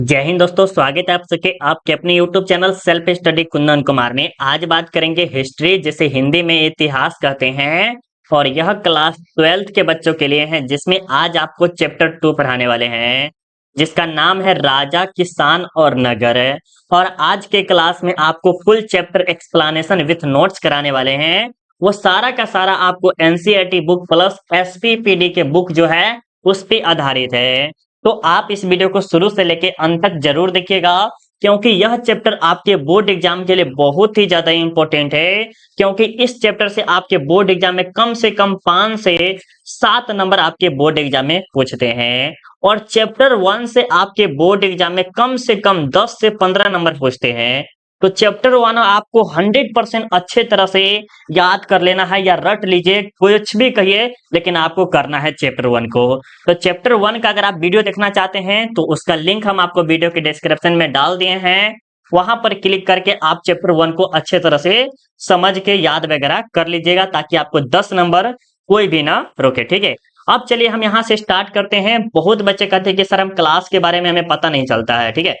जय हिंद दोस्तों, स्वागत है आप सबके आपके अपने YouTube channel self study Kundan Kumar में। आज बात करेंगे हिस्ट्री, जिसे हिंदी में इतिहास कहते हैं, और यह क्लास 12th के बच्चों के लिए है, जिसमें आज आपको चैप्टर 2 पढ़ाने वाले हैं, जिसका नाम है राजा, किसान और नगर। और आज के क्लास में आपको full chapter explanation with notes कराने वाले हैं। वो सारा का सारा आपको एनसीईआरटी बुक प्लस एसपीपीडी के बुक जो है उस पे आधारित है। तो आप इस वीडियो को शुरू से लेके अंत तक जरूर देखिएगा, क्योंकि यह चैप्टर आपके बोर्ड एग्जाम के लिए बहुत ही ज्यादा इंपॉर्टेंट है। क्योंकि इस चैप्टर से आपके बोर्ड एग्जाम में कम से कम 5 से 7 नंबर आपके बोर्ड एग्जाम में पूछते हैं, और चैप्टर 1 से आपके बोर्ड एग्जाम में कम से कम 10 से 15 नंबर पूछते हैं। तो चैप्टर 1 आपको 100% अच्छे तरह से याद कर लेना है, या रट लीजिए, कुछ भी कहिए, लेकिन आपको करना है चैप्टर 1 को। तो चैप्टर 1 का अगर आप वीडियो देखना चाहते हैं तो उसका लिंक हम आपको वीडियो के डिस्क्रिप्शन में डाल दिए हैं। वहां पर क्लिक करके आप चैप्टर 1 को अच्छे तरह से समझ के याद वगैरह कर लीजिएगा, ताकि आपको 10 नंबर कोई भी ना रोके। ठीक है, अब चलिए हम यहाँ से स्टार्ट करते हैं। बहुत बच्चे कहते हैं कि सर हम क्लास के बारे में हमें पता नहीं चलता है। ठीक है,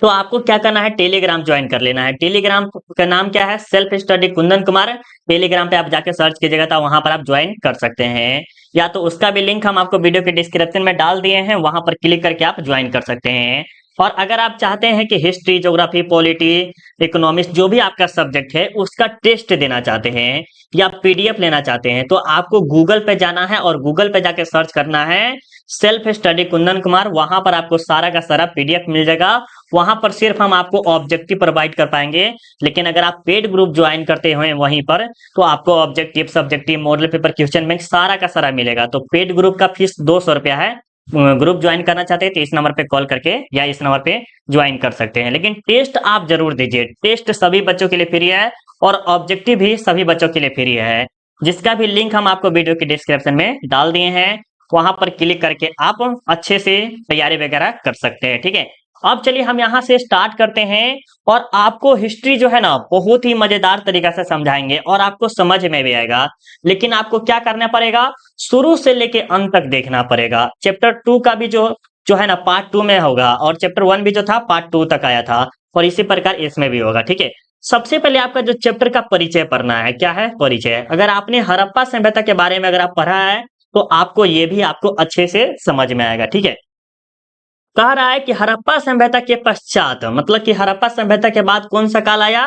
तो आपको क्या करना है, टेलीग्राम ज्वाइन कर लेना है। टेलीग्राम का नाम क्या है, self study Kundan Kumar. Telegram पे आप जाके सर्च कीजिएगा तो वहां पर आप ज्वाइन कर सकते हैं, या तो उसका भी लिंक हम आपको वीडियो के डिस्क्रिप्शन में डाल दिए हैं, वहां पर क्लिक करके आप ज्वाइन कर सकते हैं। और अगर आप चाहते हैं कि हिस्ट्री, ज्योग्राफी, पॉलिटी, इकोनॉमिक्स, जो भी आपका सब्जेक्ट है उसका टेस्ट देना चाहते हैं, या पीडीएफ लेना चाहते हैं, तो आपको गूगल पे जाना है और गूगल पे जाके सर्च करना है सेल्फ स्टडी कुंदन कुमार। वहां पर आपको सारा का सारा पीडीएफ मिल जाएगा। वहां पर सिर्फ हम आपको ऑब्जेक्टिव प्रोवाइड कर पाएंगे, लेकिन अगर आप पेड ग्रुप ज्वाइन करते हुए वहीं पर, तो आपको objective, subjective, model paper, question bank सारा का सारा मिलेगा। तो पेड ग्रुप का फीस 200 रुपया है। ग्रुप ज्वाइन करना चाहते हैं तो इस नंबर पे कॉल करके या इस नंबर पे ज्वाइन कर सकते हैं। लेकिन टेस्ट आप जरूर दीजिए, टेस्ट सभी बच्चों के लिए फ्री है, और ऑब्जेक्टिव भी सभी बच्चों के लिए फ्री है, जिसका भी लिंक हम आपको वीडियो के डिस्क्रिप्शन में डाल दिए हैं। वहां पर क्लिक करके आप अच्छे से तैयारी वगैरह कर सकते हैं। ठीक है, अब चलिए हम यहाँ से स्टार्ट करते हैं, और आपको हिस्ट्री जो है ना बहुत ही मजेदार तरीका से समझाएंगे और आपको समझ में भी आएगा। लेकिन आपको क्या करना पड़ेगा, शुरू से लेके अंत तक देखना पड़ेगा। चैप्टर 2 का भी जो जो है ना पार्ट 2 में होगा, और चैप्टर 1 भी जो था पार्ट 2 तक आया था, और इसी प्रकार इसमें भी होगा। ठीक है, सबसे पहले आपका जो चैप्टर का परिचय पढ़ना है। क्या है परिचय? अगर आपने हड़प्पा सभ्यता के बारे में अगर आप पढ़ा है तो आपको ये भी आपको अच्छे से समझ में आएगा। ठीक है, कह रहा है कि हड़प्पा सभ्यता के पश्चात, मतलब कि हड़प्पा सभ्यता के बाद कौन सा काल आया,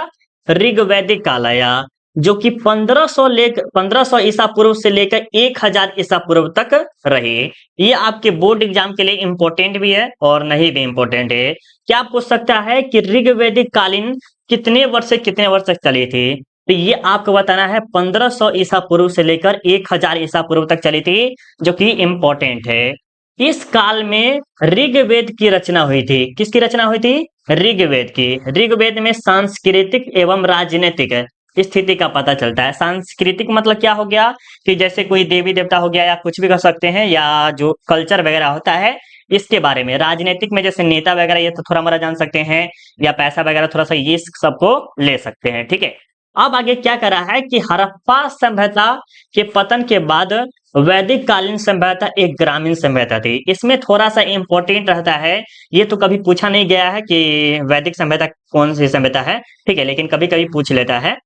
ऋग्वैदिक काल आया, जो कि 1500 ईसा पूर्व से लेकर 1000 ईसा पूर्व तक रही। ये आपके बोर्ड एग्जाम के लिए इंपॉर्टेंट भी है और नहीं भी इंपॉर्टेंट है। क्या आप पूछ सकता है कि ऋग्वैदिक कालीन कितने वर्ष से कितने वर्ष तक चली थी? तो ये आपको बताना है 1500 ईसा पूर्व से लेकर 1000 ईसा पूर्व तक चली थी, जो कि इंपॉर्टेंट है। इस काल में ऋग्वेद की रचना हुई थी। किसकी रचना हुई थी? ऋग्वेद की। ऋग्वेद में सांस्कृतिक एवं राजनीतिक स्थिति का पता चलता है। सांस्कृतिक मतलब क्या हो गया कि जैसे कोई देवी देवता हो गया, या कुछ भी कर सकते हैं, या जो कल्चर वगैरह होता है इसके बारे में। राजनीतिक में जैसे नेता वगैरह, ये तो थोड़ा मोड़ा जान सकते हैं, या पैसा वगैरह थोड़ा सा, ये सबको ले सकते हैं। ठीक है, अब आगे क्या करा है कि हड़प्पा सभ्यता के पतन के बाद वैदिक कालीन सभ्यता एक ग्रामीण सभ्यता थी। इसमें थोड़ा सा इंपॉर्टेंट रहता है, ये तो कभी पूछा नहीं गया है कि वैदिक सभ्यता कौन सी सभ्यता है। ठीक है, लेकिन कभी कभी पूछ लेता है।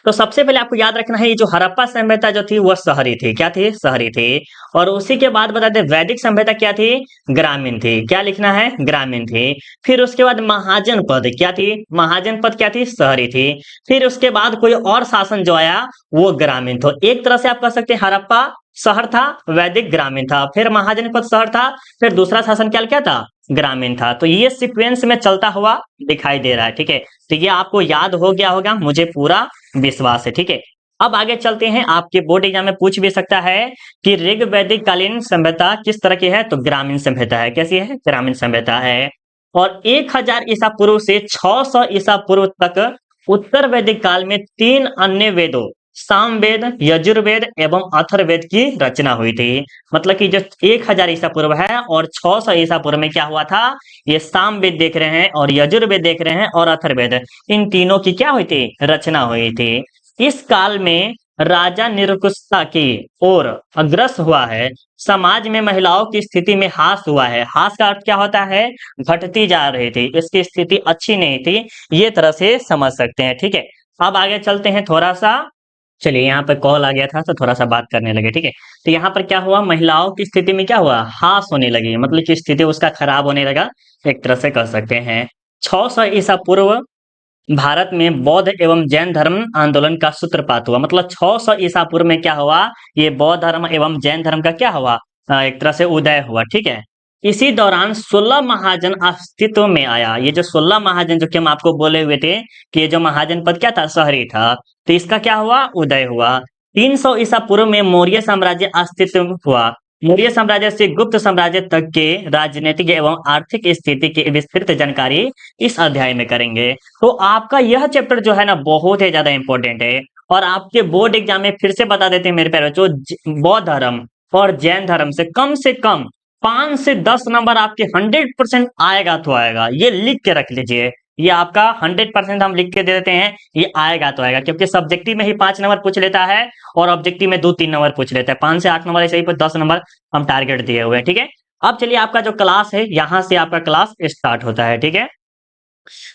तो सबसे पहले आपको याद रखना है, ये जो हड़प्पा सभ्यता जो थी वह शहरी थी। क्या थी? शहरी थी। और उसी के बाद बताते हैं वैदिक सभ्यता क्या थी? ग्रामीण थी। क्या लिखना है? ग्रामीण थी। फिर उसके बाद महाजनपद क्या थी? महाजनपद क्या थी? शहरी थी। फिर उसके बाद कोई और शासन जो आया वो ग्रामीण था। एक तरह से आप कह सकते हैं हड़प्पा शहर था, वैदिक ग्रामीण था, फिर महाजनपद शहर था, फिर दूसरा शासन क्या था? ग्रामीण था। तो ये सीक्वेंस में चलता हुआ दिखाई दे रहा है। ठीक है, तो ये आपको याद हो गया होगा, मुझे पूरा विश्वास है। ठीक है, अब आगे चलते हैं। आपके बोर्ड एग्जाम में पूछ भी सकता है कि ऋग वैदिक कालीन सभ्यता किस तरह की है, तो ग्रामीण सभ्यता है। कैसी है? ग्रामीण सभ्यता है। और 1000 ईसा पूर्व से 600 ईसा पूर्व तक उत्तर वैदिक काल में 3 अन्य वेदों, सामवेद, यजुर्वेद एवं अथर्ववेद की रचना हुई थी। मतलब कि जो 1000 ईसा पूर्व है और 600 ईसा पूर्व में क्या हुआ था, ये सामवेद देख रहे हैं और यजुर्वेद देख रहे हैं और अथर्ववेद, इन तीनों की क्या हुई थी? रचना हुई थी। इस काल में राजा निरंकुशता की ओर अग्रसर हुआ है, समाज में महिलाओं की स्थिति में ह्रास हुआ है। ह्रास का अर्थ क्या होता है? घटती जा रही थी, इसकी स्थिति अच्छी नहीं थी, ये तरह से समझ सकते हैं। ठीक है, अब आगे चलते हैं थोड़ा सा। चलिए, यहाँ पे कॉल आ गया था तो थोड़ा सा बात करने लगे। ठीक है, तो यहाँ पर क्या हुआ, महिलाओं की स्थिति में क्या हुआ, ह्रास होने लगी, मतलब कि स्थिति उसका खराब होने लगा, एक तरह से कह सकते हैं। 600 ईसा पूर्व भारत में बौद्ध एवं जैन धर्म आंदोलन का सूत्रपात हुआ। मतलब 600 ईसा पूर्व में क्या हुआ, ये बौद्ध धर्म एवं जैन धर्म का क्या हुआ, एक तरह से उदय हुआ। ठीक है, इसी दौरान 16 महाजन अस्तित्व में आया। ये जो 16 महाजन जो कि हम आपको बोले हुए थे कि ये जो महाजन पद क्या था, शहरी था, तो इसका क्या हुआ, उदय हुआ। 300 ईसा पूर्व में मौर्य साम्राज्य अस्तित्व में हुआ। मौर्य साम्राज्य से गुप्त साम्राज्य तक के राजनीतिक एवं आर्थिक स्थिति की विस्तृत जानकारी इस अध्याय में करेंगे। तो आपका यह चैप्टर जो है ना, बहुत ही ज्यादा इंपॉर्टेंट है। और आपके बोर्ड एग्जाम में फिर से बता देते हैं मेरे प्यारे बच्चों, बौद्ध धर्म और जैन धर्म से कम 5 से 10 नंबर आपके 100% आएगा तो आएगा, ये लिख के रख लीजिए। ये आपका 100% हम लिख के दे देते हैं, ये आएगा तो आएगा, क्योंकि सब्जेक्टिव में ही 5 नंबर पूछ लेता है और ऑब्जेक्टिव में 2-3 नंबर पूछ लेता है। 5 से 8 नंबर, ऐसे ही पर 10 नंबर हम टारगेट दिए हुए हैं। ठीक है, अब चलिए, आपका जो क्लास है, यहां से आपका क्लास स्टार्ट होता है। ठीक है,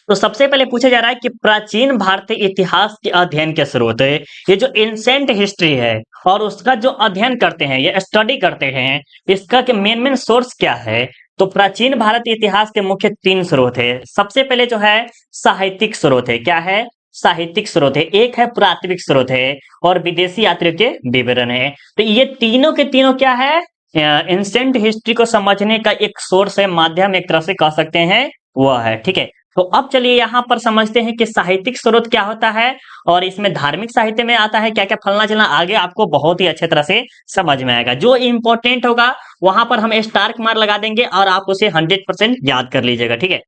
तो सबसे पहले पूछा जा रहा है कि प्राचीन भारतीय इतिहास के अध्ययन के स्रोत है। ये जो एंसेंट हिस्ट्री है और उसका जो अध्ययन करते हैं, ये स्टडी करते हैं, इसका के मेन सोर्स क्या है। तो प्राचीन भारतीय इतिहास के मुख्य 3 स्रोत है। सबसे पहले जो है साहित्यिक स्रोत है। क्या है? साहित्यिक स्रोत है। एक है प्राथमिक स्रोत है और विदेशी यात्रियों के विवरण है। तो ये तीनों के तीनों क्या है, एंसेंट हिस्ट्री को समझने का एक सोर्स है, माध्यम एक तरह से कह सकते हैं वह है। ठीक है, तो अब चलिए यहाँ पर समझते हैं कि साहित्यिक स्रोत क्या होता है और इसमें धार्मिक साहित्य में आता है क्या क्या, फलना चलना, आगे आपको बहुत ही अच्छे तरह से समझ में आएगा। जो इंपॉर्टेंट होगा वहां पर हम स्टार मार्क लगा देंगे और आप उसे 100% याद कर लीजिएगा। ठीक है,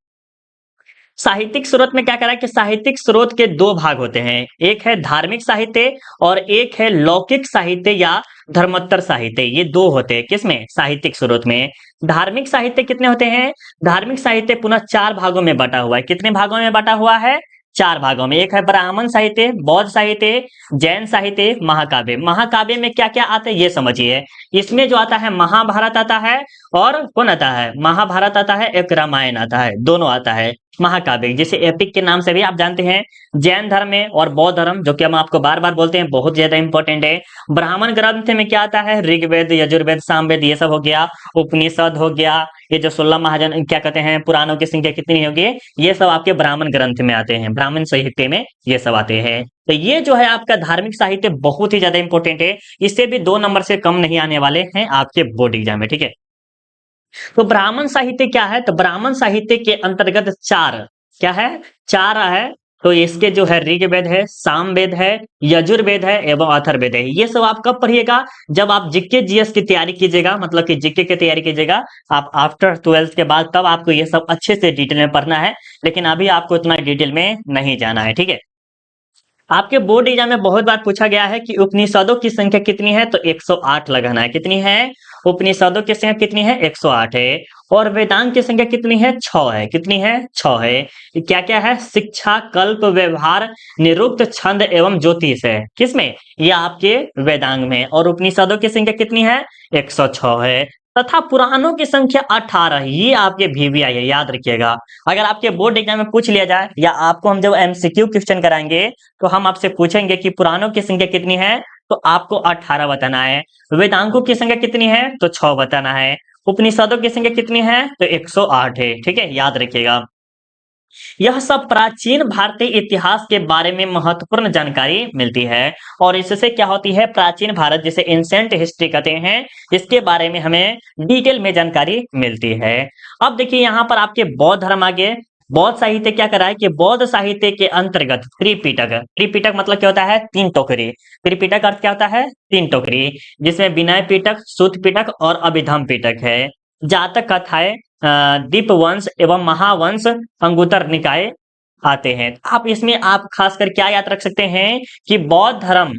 साहित्यिक स्रोत में क्या करा है कि साहित्यिक स्रोत के 2 भाग होते हैं, एक है धार्मिक साहित्य और एक है लौकिक साहित्य या धर्मोत्तर साहित्य। ये 2 होते हैं किसमें, साहित्यिक स्रोत में। धार्मिक साहित्य कितने होते हैं? धार्मिक साहित्य पुनः 4 भागों में बटा हुआ है। कितने भागों में बटा हुआ है? 4 भागों में। एक है ब्राह्मण साहित्य, बौद्ध साहित्य, जैन साहित्य, महाकाव्य। महाकाव्य में क्या क्या आता है ये समझिए। इसमें जो आता है महाभारत आता है और कौन आता है, महाभारत आता है, एक रामायण आता है, दोनों आता है महाकाव्य, जिसे एपिक के नाम से भी आप जानते हैं। जैन धर्म में और बौद्ध धर्म, जो कि हम आपको बार बार बोलते हैं, बहुत ज्यादा इंपॉर्टेंट है। ब्राह्मण ग्रंथ में क्या आता है, ऋग्वेद, यजुर्वेद, सामवेद, ये सब हो गया। उपनिषद हो गया। ये जो 16 महाजन क्या कहते हैं, पुराणों की संख्या कितनी होगी, ये सब आपके ब्राह्मण ग्रंथ में आते हैं, ब्राह्मण साहित्य में ये सब आते हैं। तो ये जो है आपका धार्मिक साहित्य बहुत ही ज्यादा इंपॉर्टेंट है। इससे भी 2 नंबर से कम नहीं आने वाले हैं आपके बोर्ड एग्जाम में। ठीक है, तो ब्राह्मण साहित्य क्या है, तो ब्राह्मण साहित्य के अंतर्गत 4 क्या है, 4 है। तो इसके जो है ऋग्वेद है, सामवेद है, यजुर्वेद है एवं अथर्ववेद है। ये सब आप कब पढ़िएगा, जब आप जीके जीएस की तैयारी कीजिएगा, मतलब कि जीके की तैयारी कीजिएगा आप आफ्टर 12th के बाद, तब आपको ये सब अच्छे से डिटेल में पढ़ना है। लेकिन अभी आपको इतना डिटेल में नहीं जाना है। ठीक है, आपके बोर्ड एग्जाम में बहुत बार पूछा गया है कि उपनिषदों की संख्या कितनी है, तो 108 लगाना है। कितनी है? उपनिषदों की संख्या कितनी है, 108 है। और वेदांत की संख्या कितनी है, 6 है। कितनी है, 6 है। क्या क्या है, शिक्षा, कल्प, व्यवहार, निरुक्त, छंद एवं ज्योतिष है। किसमें? ये आपके वेदांग में। और उपनिषदों की संख्या कितनी है, 106 है। तथा पुराणों की संख्या 18, ये आपके VVI है, याद रखिएगा। अगर आपके बोर्ड एग्जाम में पूछ लिया जाए या आपको हम जब MCQ क्वेश्चन कराएंगे तो हम आपसे पूछेंगे कि पुराणों की संख्या कितनी है, तो आपको 18 बताना है। वेदांगों की संख्या कितनी है, तो 6 बताना है। उपनिषदों की संख्या कितनी है, तो 108 है। ठीक है, याद रखिएगा। यह सब प्राचीन भारतीय इतिहास के बारे में महत्वपूर्ण जानकारी मिलती है और इससे क्या होती है, प्राचीन भारत जिसे एंसेंट हिस्ट्री कहते हैं, इसके बारे में हमें डिटेल में जानकारी मिलती है। अब देखिए यहाँ पर आपके बौद्ध धर्म आगे। बौद्ध साहित्य क्या करा है कि बौद्ध साहित्य के अंतर्गत त्रिपिटक, त्रिपिटक मतलब क्या होता है, 3 टोकरी। त्रिपिटक अर्थ क्या होता है, 3 टोकरी, जिसमें विनय पिटक, सूत पिटक और अभिधम पिटक है। जातक कथाएं, दीपवंश एवं महावंश, अंगुत्तर निकाय आते हैं। आप इसमें आप खासकर क्या याद रख सकते हैं कि बौद्ध धर्म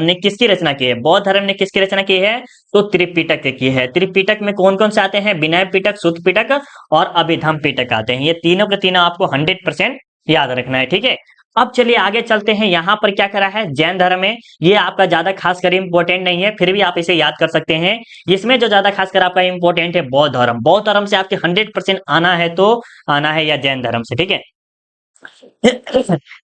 ने किसकी रचना की है, बौद्ध धर्म ने किसकी रचना की है, तो त्रिपिटक की है। त्रिपिटक में कौन कौन से आते हैं, विनय पिटक, सूत पिटक और अभिधम पिटक आते हैं। ये तीनों के तीनों आपको 100% याद रखना है। ठीक है, अब चलिए आगे चलते हैं, यहाँ पर क्या करा है जैन धर्म में। ये आपका ज्यादा खासकर इंपॉर्टेंट नहीं है, फिर भी आप इसे याद कर सकते हैं। इसमें जो ज्यादा खासकर आपका इंपॉर्टेंट है बौद्ध धर्म। बौद्ध धर्म से आपके 100% आना है तो आना है या जैन धर्म से, ठीक है।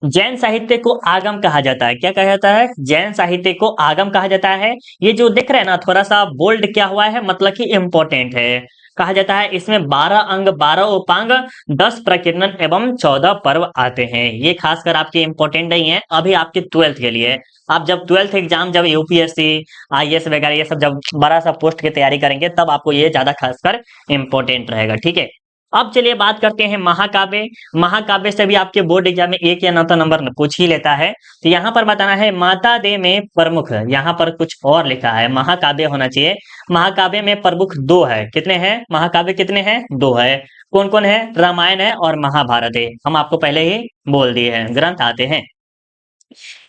जैन साहित्य को आगम कहा जाता है। क्या कहा जाता है? जैन साहित्य को आगम कहा जाता है। ये जो दिख रहा है ना थोड़ा सा बोल्ड क्या हुआ है, मतलब कि इंपॉर्टेंट है। कहा जाता है इसमें 12 अंग, 12 उपांग, 10 प्रकीर्णन एवं 14 पर्व आते हैं। ये खासकर आपके इंपॉर्टेंट नहीं है, अभी आपके 12th के लिए। आप जब 12th एग्जाम, जब यूपीएससी, आईएएस वगैरह ये सब जब बड़ा सा पोस्ट की तैयारी करेंगे तब आपको ये ज्यादा खासकर इंपॉर्टेंट रहेगा, ठीक है। अब चलिए बात करते हैं महाकाव्य। महाकाव्य से भी आपके बोर्ड एग्जाम में 1 या 9 नंबर पूछ ही लेता है। तो यहाँ पर बताना है माता दे में प्रमुख, यहाँ पर कुछ और लिखा है, महाकाव्य होना चाहिए। महाकाव्य में प्रमुख 2 है। कितने हैं महाकाव्य? कितने हैं? 2 है। कौन कौन है? रामायण है और महाभारत है। हम आपको पहले ही बोल दिए हैं, ग्रंथ आते हैं।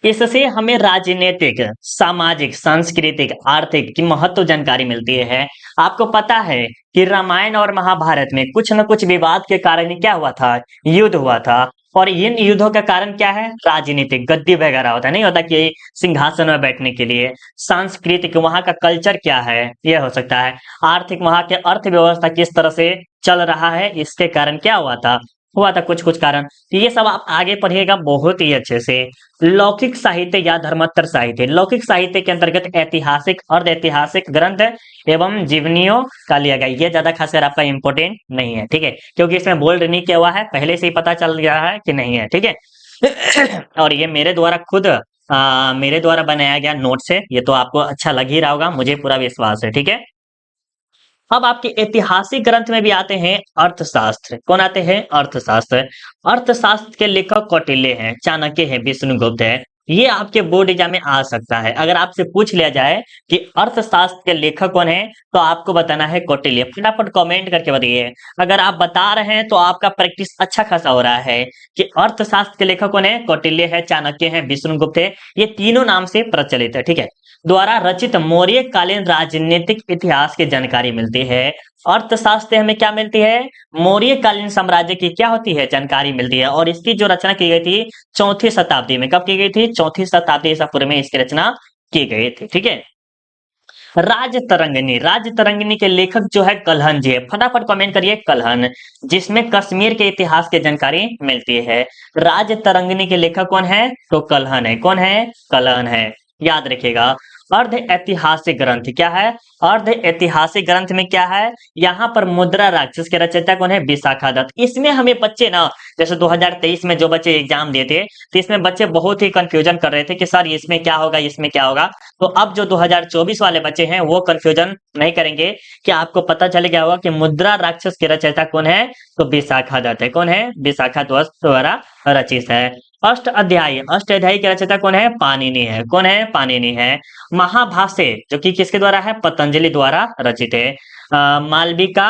इससे हमें राजनीतिक, सामाजिक, सांस्कृतिक, आर्थिक की महत्व जानकारी मिलती है। आपको पता है कि रामायण और महाभारत में कुछ न कुछ विवाद के कारण क्या हुआ था? युद्ध हुआ था। और इन युद्धों का कारण क्या है? राजनीतिक, गद्दी वगैरह होता है, नहीं होता कि सिंहासन में बैठने के लिए। सांस्कृतिक, वहां का कल्चर क्या है, यह हो सकता है। आर्थिक, वहां के अर्थव्यवस्था किस तरह से चल रहा है, इसके कारण क्या हुआ था कुछ कुछ कारण। तो ये सब आप आगे पढ़िएगा बहुत ही अच्छे से। लौकिक साहित्य या धर्मोत्तर साहित्य। लौकिक साहित्य के अंतर्गत ऐतिहासिक, अर्ध ऐतिहासिक ग्रंथ एवं जीवनियों का लिया गया। ये ज्यादा खासकर आपका इंपॉर्टेंट नहीं है, ठीक है, क्योंकि इसमें बोल्ड नहीं किया हुआ है, पहले से ही पता चल गया है कि नहीं है, ठीक है। और ये मेरे द्वारा खुद मेरे द्वारा बनाया गया नोट्स है, ये तो आपको अच्छा लग ही रहा होगा, मुझे पूरा विश्वास है, ठीक है। अब आपके ऐतिहासिक ग्रंथ में भी आते हैं अर्थशास्त्र। कौन आते हैं? अर्थशास्त्र। अर्थशास्त्र के लेखक कौटिल्य हैं, चाणक्य है, विष्णुगुप्त है। ये आपके बोर्ड एग्जाम में आ सकता है। अगर आपसे पूछ लिया जाए कि अर्थशास्त्र के लेखक कौन है, तो आपको बताना है कौटिल्य। फटाफट कमेंट करके बताइए। अगर आप बता रहे हैं तो आपका प्रैक्टिस अच्छा खासा हो रहा है कि अर्थशास्त्र के लेखक कौन है। कौटिल्य है, चाणक्य है, विष्णुगुप्त है। ये तीनों नाम से प्रचलित है, ठीक है। द्वारा रचित मौर्य कालीन राजनीतिक इतिहास की जानकारी मिलती है। अर्थशास्त्र से हमें क्या मिलती है? मौर्य कालीन साम्राज्य की क्या होती है? जानकारी मिलती है। और इसकी जो रचना की गई थी 4वीं शताब्दी में। कब की गई थी? 4वीं शताब्दी ईसा पूर्व में इसकी रचना की गई थी, ठीक है। राजतरंगिणी। राजतरंगिणी के लेखक जो है कल्हण जी है। फटाफट कमेंट करिए कल्हण, जिसमें कश्मीर के इतिहास की जानकारी मिलती है। राजतरंगिणी के लेखक कौन है? तो कल्हण है। कौन है? कल्हण है, याद रखिएगा। अर्ध ऐतिहासिक ग्रंथ क्या है? अर्ध ऐतिहासिक ग्रंथ में क्या है? यहाँ पर मुद्रा राक्षस के रचयिता कौन है? विशाखा दत्त। इसमें हमें बच्चे ना, जैसे 2023 में जो बच्चे एग्जाम दिए थे, तो इसमें बच्चे बहुत ही कंफ्यूजन कर रहे थे कि सर इसमें क्या होगा, इसमें क्या होगा। तो अब जो 2024 वाले बच्चे हैं वो कंफ्यूजन नहीं करेंगे, कि आपको पता चल गया होगा कि मुद्रा राक्षस के रचयिता कौन है। तो विशाखा दत्त है। कौन है? विशाखा दत्त द्वारा रचित है। अष्ट अध्यायी। अष्ट अध्यायी के रचयिता कौन है? पाणिनि है। कौन है? पाणिनि है। महाभाष्य जो कि किसके द्वारा है? पतंजलि द्वारा रचित है। मालविका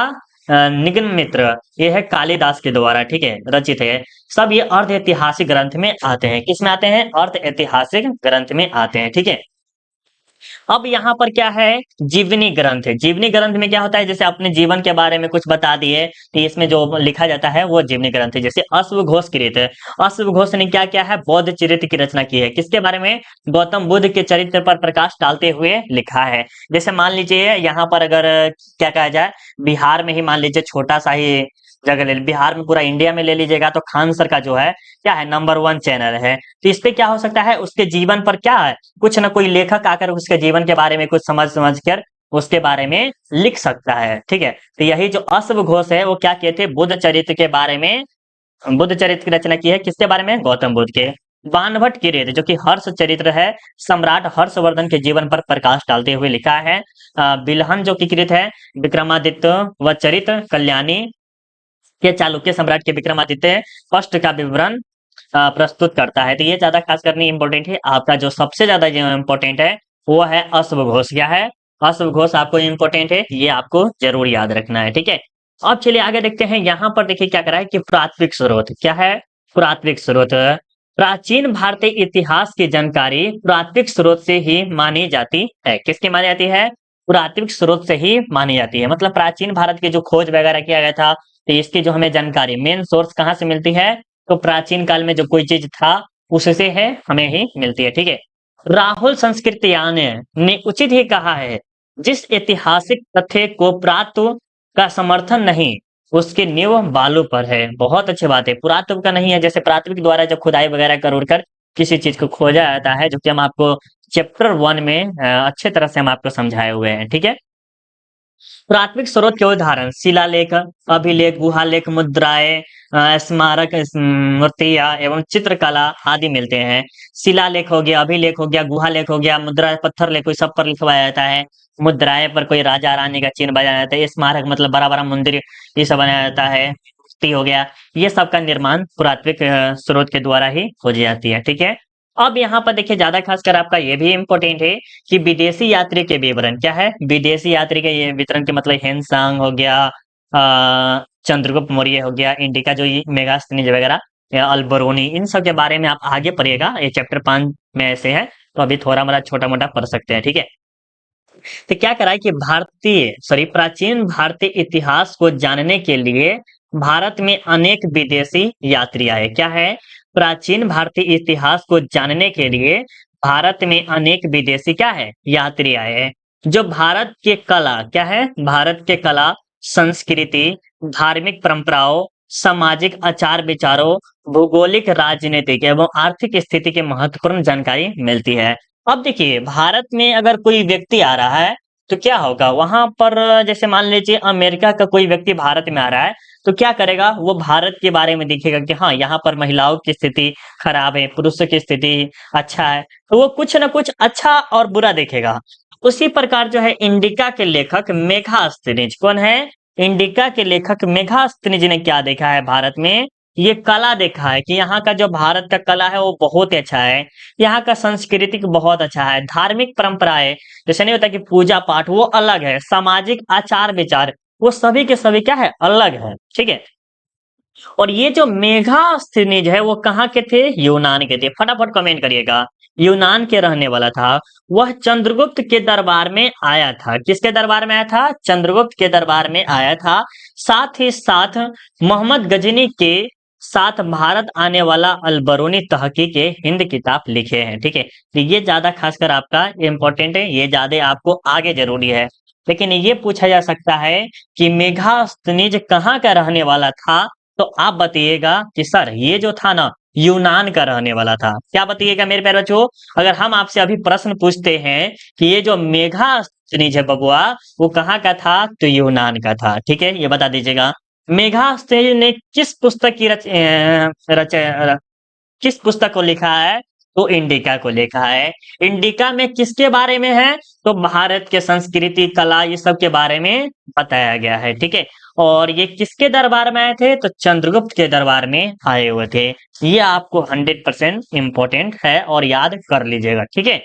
निगम मित्र, ये है कालिदास के द्वारा, ठीक है, रचित है। सब ये अर्ध ऐतिहासिक ग्रंथ में आते हैं। किसमें आते हैं? अर्ध ऐतिहासिक ग्रंथ में आते हैं, ठीक है। अब यहाँ पर क्या है? जीवनी ग्रंथ है। जीवनी ग्रंथ में क्या होता है? जैसे अपने जीवन के बारे में कुछ बता दिए, तो इसमें जो लिखा जाता है वो जीवनी ग्रंथ है। जैसे अश्वघोष कृत है। अश्वघोष ने क्या किया है? बौद्ध चरित्र की रचना की है। किसके बारे में? गौतम बुद्ध के चरित्र पर प्रकाश डालते हुए लिखा है। जैसे मान लीजिए यहाँ पर अगर क्या कहा जाए, बिहार में ही मान लीजिए छोटा सा ही जगह ले, बिहार में पूरा इंडिया में ले लीजिएगा तो खान सर का जो है क्या है, नंबर 1 चैनल है। तो इस पे क्या हो सकता है? उसके जीवन पर क्या है, कुछ ना कोई लेखक आकर उसके जीवन के बारे में कुछ समझ समझ कर उसके बारे में लिख सकता है, ठीक है। तो यही जो अश्व घोष है वो क्या किए थे? बुद्ध चरित्र के बारे में, बुद्ध चरित्र की रचना की है। किसके बारे में? गौतम बुद्ध के। बाणभट्ट कृत जो कि हर्ष चरित्र है, सम्राट हर्षवर्धन के जीवन पर प्रकाश डालते हुए लिखा है। बिलहन जो कि कृत है, विक्रमादित्य व चरित्र कल्याणी के चालुक्य सम्राट के विक्रमादित्य कष्ट का विवरण प्रस्तुत करता है। तो ये ज्यादा खास करनी इंपॉर्टेंट है। आपका जो सबसे ज्यादा जो इंपॉर्टेंट है वो है अश्वघोष। क्या है? अश्वघोष आपको इंपॉर्टेंट है, ये आपको जरूर याद रखना है, ठीक है। अब चलिए आगे देखते हैं। यहाँ पर देखिए क्या करा है कि पुरातात्विक स्रोत क्या है? पुरातात्विक स्रोत। प्राचीन भारतीय इतिहास की जानकारी पुरातात्विक स्रोत से ही मानी जाती है। किसकी मानी जाती है? पुरातात्विक स्रोत से ही मानी जाती है। मतलब प्राचीन भारत की जो खोज वगैरह किया गया था, तो इसकी जो हमें जानकारी मेन सोर्स कहाँ से मिलती है? तो प्राचीन काल में जो कोई चीज था उससे है, हमें ही मिलती है, ठीक है। राहुल संस्कृतियान ने उचित ही कहा है, जिस ऐतिहासिक तथ्य को पुरातत्व का समर्थन नहीं, उसकी नींव बालू पर है। बहुत अच्छी बात है, पुरातत्व का नहीं है, जैसे प्राथमिक द्वारा जब खुदाई वगैरह कर किसी चीज को खोजा जाता है, जो कि हम आपको चैप्टर 1 में अच्छे तरह से हम आपको समझाए हुए हैं, ठीक है। प्राथमिक स्रोत के उदाहरण शिलालेख, अभिलेख, गुहालेख, मुद्राएं, स्मारक, मूर्तियां एवं चित्रकला आदि मिलते हैं। शिलालेख हो गया, अभिलेख हो गया, गुहालेख हो गया, मुद्रा पत्थर लेख कोई सब पर लिखवाया जाता है। मुद्राएं पर कोई राजा रानी का चिन्ह बनाया जाता है। स्मारक मतलब बड़ा बड़ा मंदिर ये सब बनाया जाता है। मूर्ति हो गया, ये सब का निर्माण पुरातत्विक स्रोत के द्वारा ही हो जाती है, ठीक है। अब यहाँ पर देखिए ज्यादा खासकर आपका ये भी इम्पोर्टेंट है कि विदेशी यात्री के विवरण क्या है। विदेशी यात्री के ये वितरण के मतलब हेनसांग हो गया, चंद्रगुप्त मौर्य हो गया, इंडिका जो ये मेगास्थनीज वगैरह या अल्बरोनी, इन सब के बारे में आप आगे पढ़िएगा, ये चैप्टर 5 में ऐसे है, तो अभी थोड़ा मोड़ा छोटा मोटा पढ़ सकते हैं, ठीक है। तो क्या करा है कि प्राचीन भारतीय इतिहास को जानने के लिए भारत में अनेक विदेशी यात्री आए। क्या है? प्राचीन भारतीय इतिहास को जानने के लिए भारत में अनेक विदेशी क्या है? यात्री आए हैं, जो भारत के कला क्या है? भारत के कला, संस्कृति, धार्मिक परंपराओं, सामाजिक आचार विचारों, भौगोलिक, राजनीतिक एवं आर्थिक स्थिति की महत्वपूर्ण जानकारी मिलती है। अब देखिए भारत में अगर कोई व्यक्ति आ रहा है तो क्या होगा वहां पर, जैसे मान लीजिए अमेरिका का कोई व्यक्ति भारत में आ रहा है तो क्या करेगा, वो भारत के बारे में देखेगा कि हाँ यहाँ पर महिलाओं की स्थिति खराब है, पुरुषों की स्थिति अच्छा है, तो वो कुछ ना कुछ अच्छा और बुरा देखेगा। उसी प्रकार जो है इंडिका के लेखक मेगास्थनीज कौन है? इंडिका के लेखक मेगास्थनीज ने क्या देखा है भारत में? ये कला देखा है कि यहाँ का जो भारत का कला है वो बहुत ही अच्छा है, यहाँ का सांस्कृतिक बहुत अच्छा है, धार्मिक परंपराएं जैसे नहीं होता कि पूजा पाठ वो अलग है, सामाजिक आचार विचार वो सभी के सभी क्या है? अलग है, ठीक है। और ये जो मेगास्थनीज है वो कहाँ के थे? यूनान के थे। फटाफट कमेंट करिएगा, यूनान के रहने वाला था। वह चंद्रगुप्त के दरबार में आया था। किसके दरबार में आया था? चंद्रगुप्त के दरबार में आया था। साथ ही साथ मोहम्मद गजनी के साथ भारत आने वाला अलबरूनी तहकीक के हिंद किताब लिखे हैं, ठीक है। तो ये ज्यादा खासकर आपका इम्पोर्टेंट है, ये ज्यादा आपको आगे जरूरी है। लेकिन ये पूछा जा सकता है कि मेगास्थनीज कहाँ का रहने वाला था, तो आप बताइएगा कि सर ये जो था ना यूनान का रहने वाला था। क्या बताइएगा मेरे प्यारे बच्चों? अगर हम आपसे अभी प्रश्न पूछते हैं कि ये जो मेगास्थनीज है बबुआ वो कहाँ का था, तो यूनान का था, ठीक है, ये बता दीजिएगा। मेगास्थनीज ने किस पुस्तक की किस पुस्तक को लिखा है? तो इंडिका को लिखा है। इंडिका में किसके बारे में है? तो भारत के संस्कृति, कला, ये सब के बारे में बताया गया है, ठीक है। और ये किसके दरबार में आए थे? तो चंद्रगुप्त के दरबार में आए हुए थे। ये आपको 100% इम्पोर्टेंट है और याद कर लीजिएगा, ठीक है।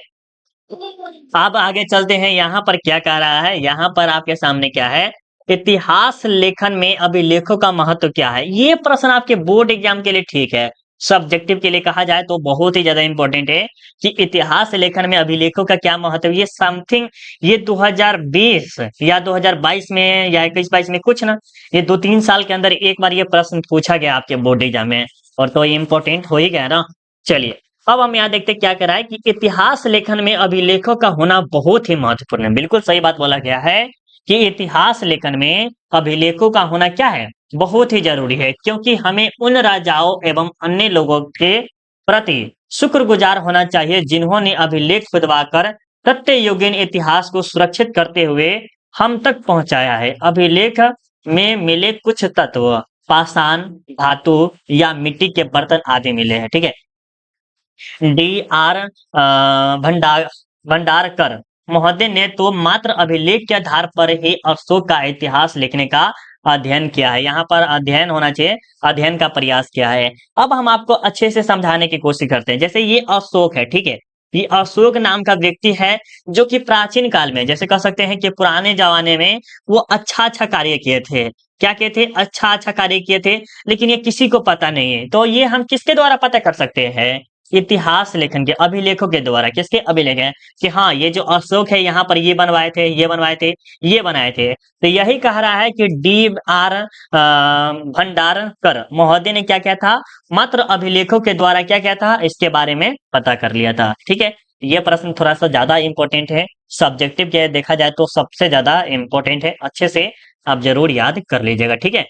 अब आगे चलते हैं, यहाँ पर क्या कह रहा है? यहाँ पर आपके सामने क्या है? इतिहास लेखन में अभिलेखों का महत्व क्या है? ये प्रश्न आपके बोर्ड एग्जाम के लिए ठीक है, सब्जेक्टिव के लिए कहा जाए तो बहुत ही ज्यादा इंपॉर्टेंट है कि इतिहास लेखन में अभिलेखों का क्या महत्व है। ये समथिंग ये 2020 या 2022 में या 21-22 में कुछ ना, ये 2-3 साल के अंदर एक बार ये प्रश्न पूछा गया आपके बोर्ड एग्जाम में, और तो ये इंपॉर्टेंट हो ही गया ना। चलिए अब हम यहाँ देखते क्या कह रहा है कि इतिहास लेखन में अभिलेखों का होना बहुत ही महत्वपूर्ण है। बिल्कुल सही बात बोला गया है कि इतिहास लेखन में अभिलेखों का होना क्या है? बहुत ही जरूरी है, क्योंकि हमें उन राजाओं एवं अन्य लोगों के प्रति शुक्रगुजार होना चाहिए जिन्होंने अभिलेख खुदवाकर तथ्य योग्य इतिहास को सुरक्षित करते हुए हम तक पहुंचाया है। अभिलेख में मिले कुछ तत्व पाषाण, धातु या मिट्टी के बर्तन आदि मिले हैं, ठीक है। डी.आर. भंडारकर महोदय ने तो मात्र अभिलेख के आधार पर ही अशोक का इतिहास लिखने का अध्ययन किया है। यहाँ पर अध्ययन होना चाहिए, अध्ययन का प्रयास किया है। अब हम आपको अच्छे से समझाने की कोशिश करते हैं। जैसे ये अशोक है, ठीक है, ये अशोक नाम का व्यक्ति है जो कि प्राचीन काल में, जैसे कह सकते हैं कि पुराने जमाने में वो अच्छा अच्छा कार्य किए थे। क्या किए थे? अच्छा अच्छा कार्य किए थे, लेकिन ये किसी को पता नहीं है। तो ये हम किसके द्वारा पता कर सकते हैं? इतिहास लेखन के अभिलेखों के द्वारा, किसके अभिलेख है कि हाँ ये जो अशोक है यहाँ पर ये बनवाए थे, ये बनवाए थे, ये बनाए थे। तो यही कह रहा है कि D.R. भंडारकर महोदय ने क्या किया था, मात्र अभिलेखों के द्वारा क्या किया था, इसके बारे में पता कर लिया था। ठीक है, ये प्रश्न थोड़ा सा ज्यादा इंपॉर्टेंट है, सब्जेक्टिव के देखा जाए तो सबसे ज्यादा इंपॉर्टेंट है, अच्छे से आप जरूर याद कर लीजिएगा। ठीक है,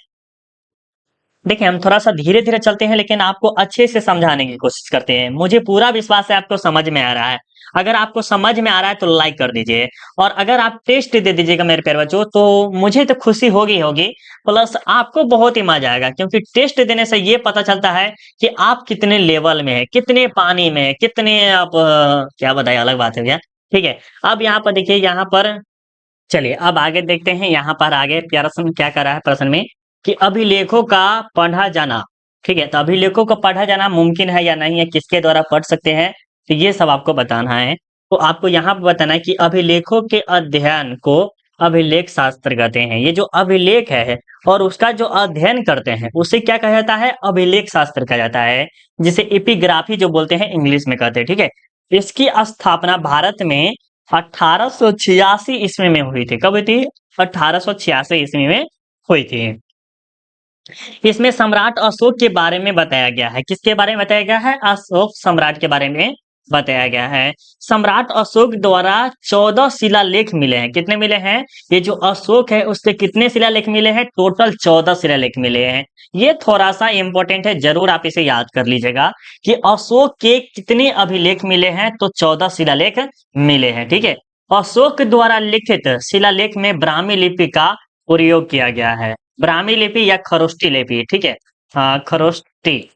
देखिए हम थोड़ा सा धीरे धीरे चलते हैं लेकिन आपको अच्छे से समझाने की कोशिश करते हैं। मुझे पूरा विश्वास है आपको समझ में आ रहा है। अगर आपको समझ में आ रहा है तो लाइक कर दीजिए, और अगर आप टेस्ट दे दीजिएगा मेरे प्यारे बच्चों तो मुझे तो खुशी होगी होगी, प्लस आपको बहुत ही मजा आएगा, क्योंकि टेस्ट देने से ये पता चलता है कि आप कितने लेवल में है, कितने पानी में है, कितने आप क्या बताए, अलग बात है भैया। ठीक है, अब यहाँ पर देखिए, यहाँ पर चलिए अब आगे देखते हैं। यहाँ पर आगे प्रश्न क्या कर रहा है, प्रश्न में कि अभिलेखों का पढ़ा जाना। ठीक है, तो अभिलेखों का पढ़ा जाना मुमकिन है या नहीं है, किसके द्वारा पढ़ सकते हैं, तो ये सब आपको बताना है। तो आपको यहाँ पर बताना है कि अभिलेखों के अध्ययन को अभिलेख शास्त्र कहते हैं। ये जो अभिलेख है और उसका जो अध्ययन करते हैं उसे क्या कहा जाता है, अभिलेख शास्त्र कहा जाता है, जिसे एपिग्राफी जो बोलते हैं इंग्लिश में कहते हैं। ठीक है, इसकी स्थापना भारत में 1886 ईस्वी में हुई थी। कब हुई थी, 1886 ईस्वी में हुई थी। इसमें सम्राट अशोक के बारे में बताया गया है। किसके बारे में बताया गया है, अशोक सम्राट के बारे में बताया गया है। सम्राट अशोक द्वारा 14 शिलालेख मिले हैं। कितने मिले हैं, ये जो अशोक है उसके कितने शिलालेख मिले हैं, टोटल 14 शिलालेख मिले हैं। ये थोड़ा सा इंपॉर्टेंट है, जरूर आप इसे याद कर लीजिएगा कि अशोक के कितने अभिलेख मिले हैं, तो 14 शिलालेख मिले हैं। ठीक है, अशोक द्वारा लिखित शिलालेख में ब्राह्मी लिपि का प्रयोग किया गया है। ब्राह्मी लिपि या खरोष्टी लिपि। ठीक है, खरोष्टी,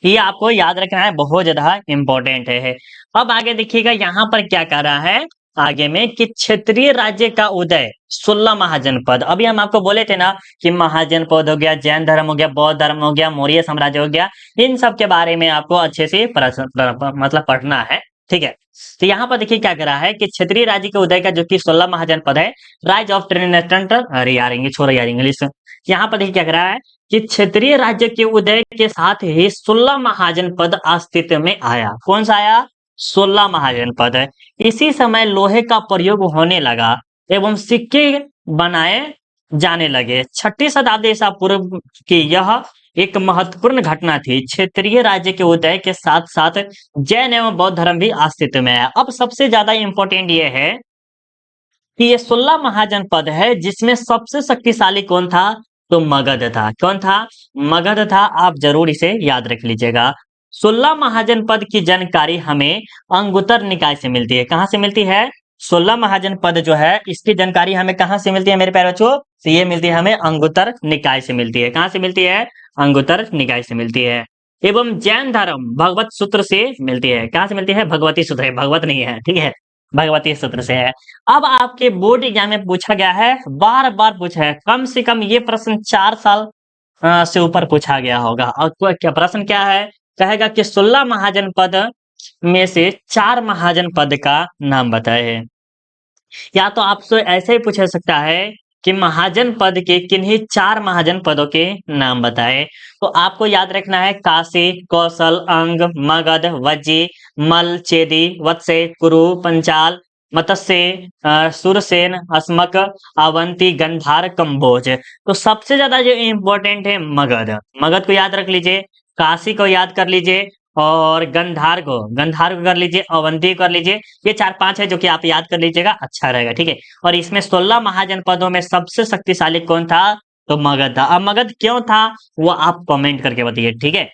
ये आपको याद रखना है, बहुत ज्यादा इंपॉर्टेंट है। अब आगे देखिएगा यहाँ पर क्या कह रहा है आगे में कि क्षेत्रीय राज्य का उदय 16 महाजनपद। अभी हम आपको बोले थे ना कि महाजनपद हो गया, जैन धर्म हो गया, बौद्ध धर्म हो गया, मौर्य साम्राज्य हो गया, इन सब के बारे में आपको अच्छे से मतलब पढ़ना है। ठीक है, तो यहाँ पर देखिए क्या कह रहा है कि क्षेत्रीय राज्य के उदय का जो कि 16 महाजनपद है, राइज ऑफ ट्रिनिटेंट, अरे यार इंग्लिश छोड़ो यार इंग्लिश। यहाँ पर देखिए क्या कह रहा है कि क्षेत्रीय राज्य के उदय के साथ ही 16 महाजनपद अस्तित्व में आया। कौन सा आया, 16 महाजनपद है। इसी समय लोहे का प्रयोग होने लगा एवं सिक्के बनाए जाने लगे। 6ठी शताब्दी ईसा पूर्व की यह एक महत्वपूर्ण घटना थी। क्षेत्रीय राज्य के उदय के साथ साथ जैन एवं बौद्ध धर्म भी अस्तित्व में आया। अब सबसे ज्यादा इंपॉर्टेंट ये है कि ये 16 महाजनपद है, जिसमें सबसे शक्तिशाली कौन था, तो मगध था। कौन था, मगध था। आप जरूर इसे याद रख लीजिएगा। 16 महाजनपद की जानकारी हमें अंगुत्तर निकाय से मिलती है। कहाँ से मिलती है, 16 महाजनपद जो है इसकी जानकारी हमें कहाँ से मिलती है मेरे प्यारे बच्चों, तो ये मिलती है हमें अंगुत्तर निकाय से मिलती है। कहाँ से मिलती है, अंगुत्तर निकाय से मिलती है। एवं जैन धर्म भगवत सूत्र से मिलती है। कहाँ से मिलती है, भगवती सूत्र है, भगवत नहीं है। ठीक है, भगवती सूत्र से है। अब आपके बोर्ड एग्जाम में पूछा गया है, बार बार पूछा है, कम से कम ये प्रश्न 4 साल से ऊपर पूछा गया होगा। और क्या प्रश्न क्या है, कहेगा कि 16 महाजनपद में से 4 महाजनपद का नाम बताए। या तो आपसे ऐसे ही पूछा सकता है कि महाजनपद के किन्हीं 4 महाजनपदों के नाम बताए। तो आपको याद रखना है काशी, कौशल, अंग, मगध, वज्जी, मल, चेदी, वत्स्य, कुरु, पंचाल, मत्स्य, सुरसेन, अस्मक, अवंती, गंधार, कंबोज। तो सबसे ज्यादा जो इम्पोर्टेंट है मगध, मगध को याद रख लीजिए, काशी को याद कर लीजिए, और गंधार को कर लीजिए, अवंती कर लीजिए। ये 4-5 है जो कि आप याद कर लीजिएगा, अच्छा रहेगा। ठीक है, और इसमें 16 महाजनपदों में सबसे शक्तिशाली कौन था, तो मगध था। अब मगध क्यों था वो आप कमेंट करके बताइए। ठीक है,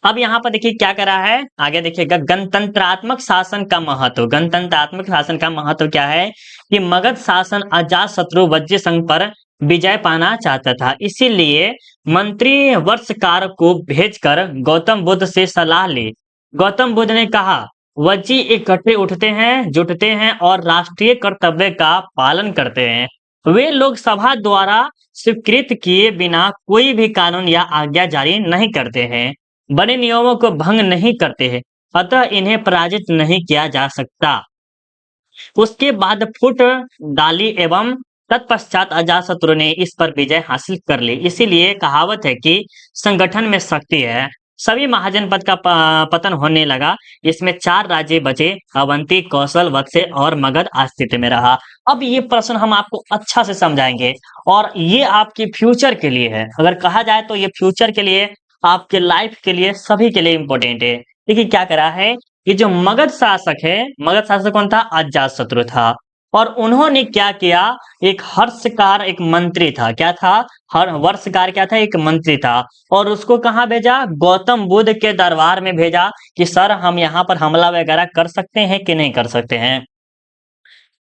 अब यहाँ पर देखिए क्या करा है, आगे देखिएगा गणतंत्रात्मक शासन का महत्व। गणतंत्रात्मक शासन का महत्व क्या है कि मगध शासन अजात शत्रु वज्र संघ पर विजय पाना चाहता था, इसीलिए मंत्री वर्षकार को भेजकर गौतम बुद्ध से सलाह ली। गौतम बुद्ध ने कहा, वज्जी इकट्ठे उठते हैं, जुटते हैं और राष्ट्रीय कर्तव्य का पालन करते हैं। वे लोग सभा द्वारा स्वीकृत किए बिना कोई भी कानून या आज्ञा जारी नहीं करते हैं, बने नियमों को भंग नहीं करते हैं, अतः इन्हें पराजित नहीं किया जा सकता। उसके बाद फुट डाली एवं तत्पश्चात अजातशत्रु ने इस पर विजय हासिल कर ली। इसीलिए कहावत है कि संगठन में शक्ति है। सभी महाजनपद का पतन होने लगा। इसमें 4 राज्य बचे, अवंती, कौशल, वत्स और मगध अस्तित्व में रहा। अब ये प्रश्न हम आपको अच्छा से समझाएंगे और ये आपके फ्यूचर के लिए है। अगर कहा जाए तो ये फ्यूचर के लिए, आपके लाइफ के लिए, सभी के लिए इंपॉर्टेंट है। देखिए क्या करा है, ये जो मगध शासक है, मगध शासक कौन था? अजातशत्रु था। और उन्होंने क्या किया, एक हर्षकार एक मंत्री था। क्या था? हर वर्षकार क्या था? एक मंत्री था। और उसको कहाँ भेजा? गौतम बुद्ध के दरबार में भेजा कि सर हम यहाँ पर हमला वगैरह कर सकते हैं कि नहीं कर सकते हैं।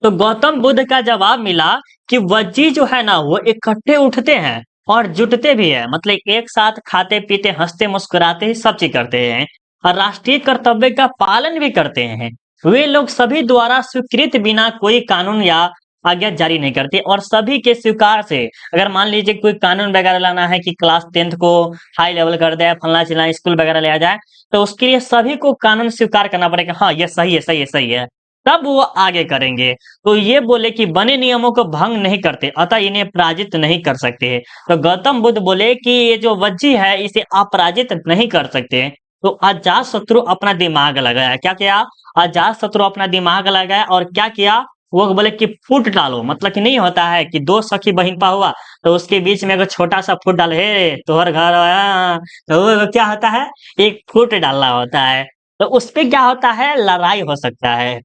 तो गौतम बुद्ध का जवाब मिला कि वज्जी जो है ना वो इकट्ठे उठते हैं और जुटते भी है, मतलब एक साथ खाते पीते हंसते मुस्कुराते ही सब चीज करते हैं और राष्ट्रीय कर्तव्य का पालन भी करते हैं। वे लोग सभी द्वारा स्वीकृत बिना कोई कानून या आज्ञा जारी नहीं करते और सभी के स्वीकार से, अगर मान लीजिए कोई कानून वगैरह लाना है कि क्लास 10th को हाई लेवल कर दे, फलना चिलना स्कूल वगैरह लिया जाए, तो उसके लिए सभी को कानून स्वीकार करना पड़ेगा। हाँ ये सही है, सही है, सही है, तब वो आगे करेंगे। तो ये बोले कि बने नियमों को भंग नहीं करते, अतः इन्हें पराजित नहीं कर सकते। तो गौतम बुद्ध बोले कि ये जो वज्जी है इसे अपराजित नहीं कर सकते। तो अजात शत्रु अपना दिमाग लगाया। क्या किया? अजात शत्रु अपना दिमाग लगाया और क्या किया, वो बोले कि फूट डालो, मतलब कि नहीं होता है कि दो सखी बहन पा हुआ तो उसके बीच में अगर छोटा सा फूट डाले, हे तोहर घर आया, तो वो क्या होता है, एक फूट डालना होता है। तो उस पे क्या होता है, लड़ाई हो सकता है।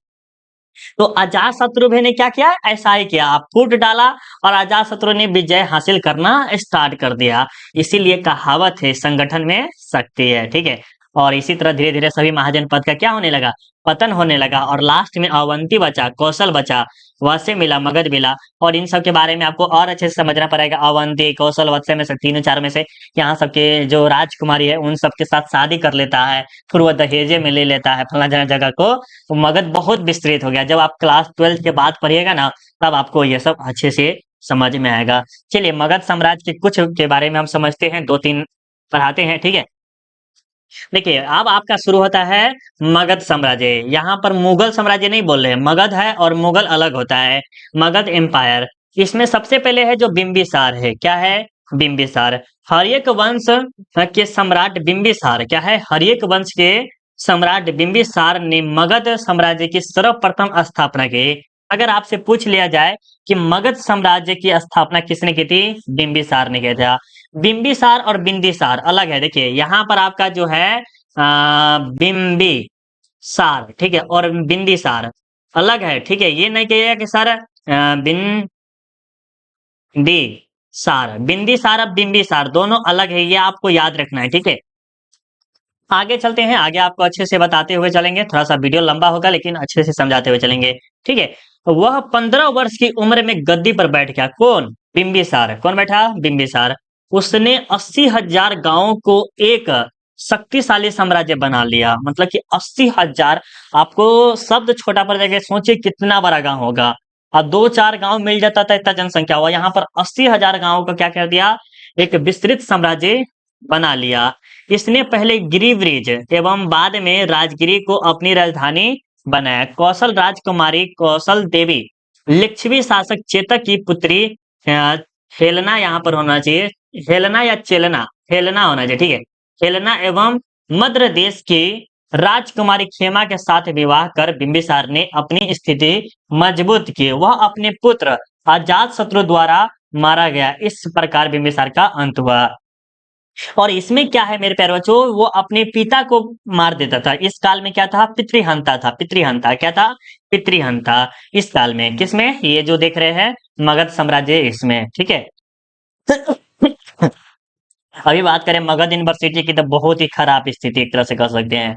तो अजातशत्रु भी ने क्या किया, ऐसा ही किया, फूट डाला और अजातशत्रु ने विजय हासिल करना स्टार्ट कर दिया। इसीलिए कहावत है संगठन में शक्ति है, ठीक है। और इसी तरह धीरे धीरे सभी महाजनपद का क्या होने लगा, पतन होने लगा और लास्ट में अवंती बचा, कौशल बचा, वत्स मिला, मगध मिला। और इन सब के बारे में आपको और अच्छे से समझना पड़ेगा। अवंती, कौशल, वत्स में से तीनों चार में से यहाँ सबके जो राजकुमारी है उन सबके साथ शादी कर लेता है, फिर वो दहेजे में ले लेता है फला जगह को। तो मगध बहुत विस्तृत हो गया। जब आप क्लास 12 के बाद पढ़िएगा ना तब आपको ये सब अच्छे से समझ में आएगा। चलिए मगध साम्राज्य के कुछ के बारे में हम समझते हैं, 2-3 पढ़ाते हैं, ठीक है। देखिए अब आपका शुरू होता है मगध साम्राज्य। यहाँ पर मुगल साम्राज्य नहीं बोल रहे हैं, मगध है और मुगल अलग होता है। मगध एम्पायर, इसमें सबसे पहले है जो बिंबिसार है। क्या है? बिंबिसार। हर्यक वंश के सम्राट बिंबिसार, क्या है, हर्यक वंश के सम्राट बिंबिसार ने मगध साम्राज्य की सर्वप्रथम स्थापना की। अगर आपसे पूछ लिया जाए कि मगध साम्राज्य की स्थापना किसने की थी, बिंबिसार ने किया था। बिंबिसार और बिंदिसार अलग है। देखिए यहाँ पर आपका जो है बिंबिसार, ठीक है, और बिंदिसार अलग है, ठीक है। ये नहीं कहिएगा कि सर बिंदिसार अब बिंबिसार दोनों अलग है, ये आपको याद रखना है, ठीक है। आगे चलते हैं, आगे आपको अच्छे से बताते हुए चलेंगे। थोड़ा सा वीडियो लंबा होगा लेकिन अच्छे से समझाते हुए चलेंगे, ठीक है। वह 15 वर्ष की उम्र में गद्दी पर बैठ गया। कौन? बिंबिसार। कौन बैठा? बिंबिसार। उसने 80,000 गांवों को एक शक्तिशाली साम्राज्य बना लिया। मतलब कि 80,000, आपको शब्द छोटा पड़ जाएगा, सोचिए कितना बड़ा गांव होगा। अब 2-4 गांव मिल जाता था इतना जनसंख्या हुआ, यहाँ पर 80,000 गांवों को क्या कर दिया, एक विस्तृत साम्राज्य बना लिया। इसने पहले गिरिब्रिज एवं बाद में राजगिरी को अपनी राजधानी बनाया। कौशल राजकुमारी कौशल देवी लिच्छवी शासक चेतक की पुत्री हेलना, यहाँ पर होना चाहिए हेलना या चेलना, हेलना होना चाहिए, ठीक है। हेलना एवं मद्र देश की राजकुमारी खेमा के साथ विवाह कर बिंबिसार ने अपनी स्थिति मजबूत की। वह अपने पुत्र अजातशत्रु द्वारा मारा गया। इस प्रकार बिंबिसार का अंत हुआ। और इसमें क्या है मेरे प्यारे बच्चों, वो अपने पिता को मार देता था। इस काल में क्या था, पितृहंता था। पितृहंता क्या था? पितृहंता। इस काल में किसमें, ये जो देख रहे हैं मगध साम्राज्य, इसमें, ठीक है। अभी बात करें मगध यूनिवर्सिटी की तो बहुत ही खराब स्थिति एक तरह से कह सकते हैं।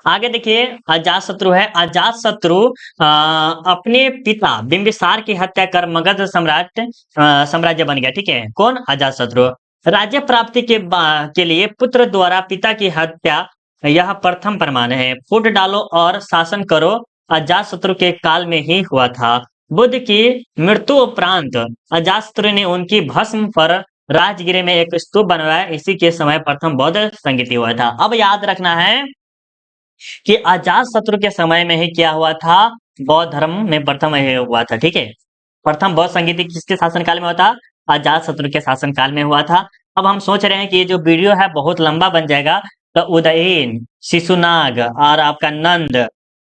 आगे देखिए अजातशत्रु है। अजातशत्रु अपने पिता बिंबिसार की हत्या कर मगध साम्राज्य बन गया, ठीक है। कौन? अजातशत्रु। राज्य प्राप्ति के लिए पुत्र द्वारा पिता की हत्या यह प्रथम प्रमाण है। फूट डालो और शासन करो अजातशत्रु के काल में ही हुआ था। बुद्ध की मृत्यु उपरांत अजातशत्रु ने उनकी भस्म पर राजगिरी में एक स्तूप बनवाया। इसी के समय प्रथम बौद्ध संगीति हुआ था। अब याद रखना है कि अजातशत्रु के समय में ही क्या हुआ था, बौद्ध धर्म में प्रथम ये हुआ था, ठीक है। प्रथम बौद्ध संगीति किसके शासनकाल में हुआ था? अजातशत्रु के शासनकाल में हुआ था। अब हम सोच रहे हैं कि ये जो वीडियो है बहुत लंबा बन जाएगा, तो उदयन, शिशुनाग और आपका नंद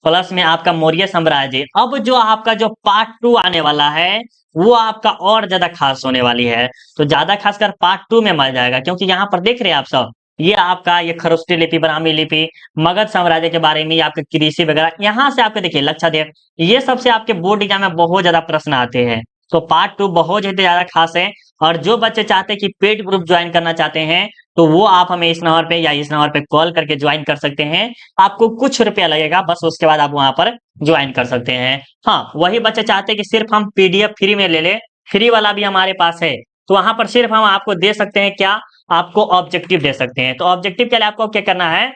प्लस में आपका मौर्य साम्राज्य, अब जो आपका जो पार्ट 2 आने वाला है वो आपका और ज्यादा खास होने वाली है। तो ज्यादा खासकर पार्ट 2 में मजा जाएगा, क्योंकि यहाँ पर देख रहे हैं आप सब, ये आपका ये खरोष्टी लिपि, ब्राह्मी लिपि, मगध साम्राज्य के बारे में, ये आपके कृषि वगैरह, यहाँ से आपके देखिए लक्षादेव, ये सबसे आपके बोर्ड एग्जाम में बहुत ज्यादा प्रश्न आते हैं। तो पार्ट 2 बहुत ज्यादा खास है। और जो बच्चे चाहते हैं कि पेड ग्रुप ज्वाइन करना चाहते हैं, तो वो आप हमें इस नंबर पे या इस नंबर पे कॉल करके ज्वाइन कर सकते हैं। आपको कुछ रुपया लगेगा बस, उसके बाद आप वहां पर ज्वाइन कर सकते हैं। हाँ, वही बच्चे चाहते हैं कि सिर्फ हम पीडीएफ फ्री में ले ले, फ्री वाला भी हमारे पास है, तो वहां पर सिर्फ हम आपको दे सकते हैं क्या, आपको ऑब्जेक्टिव दे सकते हैं। तो ऑब्जेक्टिव के लिए आपको क्या करना है,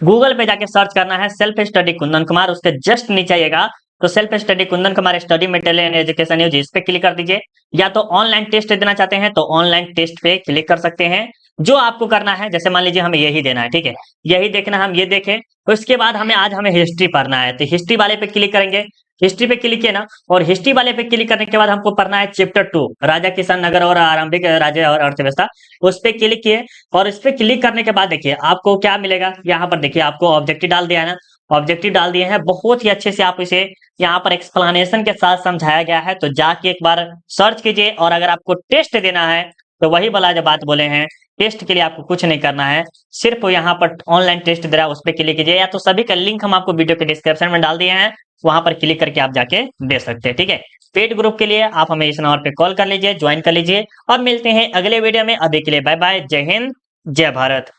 गूगल पे जाके सर्च करना है सेल्फ स्टडी कुंदन कुमार, उसके जस्ट नीचे आइएगा तो self study Kundan Kumar study material and education news, इस पे क्लिक कर दीजिए। या तो ऑनलाइन टेस्ट देना चाहते हैं तो ऑनलाइन टेस्ट पे क्लिक कर सकते हैं। जो आपको करना है, जैसे मान लीजिए हमें यही देना है, ठीक है, यही देखना, हम ये देखें, उसके बाद हमें हिस्ट्री पढ़ना है, तो हिस्ट्री वाले पे क्लिक करेंगे। हिस्ट्री पे क्लिक किए ना, और हिस्ट्री वाले पे क्लिक करने के बाद हमको पढ़ना है चैप्टर 2, राजा किसान नगर और आरंभिक राज्य और अर्थव्यवस्था, उस पे क्लिक किए। और इस पे क्लिक करने के बाद देखिए आपको क्या मिलेगा, यहाँ पर देखिए आपको ऑब्जेक्टिव डाल दिया है ना, ऑब्जेक्टिव डाल दिए हैं, बहुत ही अच्छे से आप इसे यहाँ पर एक्सप्लेनेशन के साथ समझाया गया है। तो जाके एक बार सर्च कीजिए। और अगर आपको टेस्ट देना है तो वही वाला जो बात बोले हैं, टेस्ट के लिए आपको कुछ नहीं करना है, सिर्फ यहाँ पर ऑनलाइन टेस्ट दे रहा है उस पर क्लिक कीजिए, या तो सभी का लिंक हम आपको वीडियो के डिस्क्रिप्शन में डाल दिए हैं, वहां पर क्लिक करके आप जाके दे सकते हैं। ठीक है, पेड ग्रुप के लिए आप हमें इस नंबर पे कॉल कर लीजिए, ज्वाइन कर लीजिए, और मिलते हैं अगले वीडियो में। अभी के लिए बाय बाय, जय हिंद, जय भारत।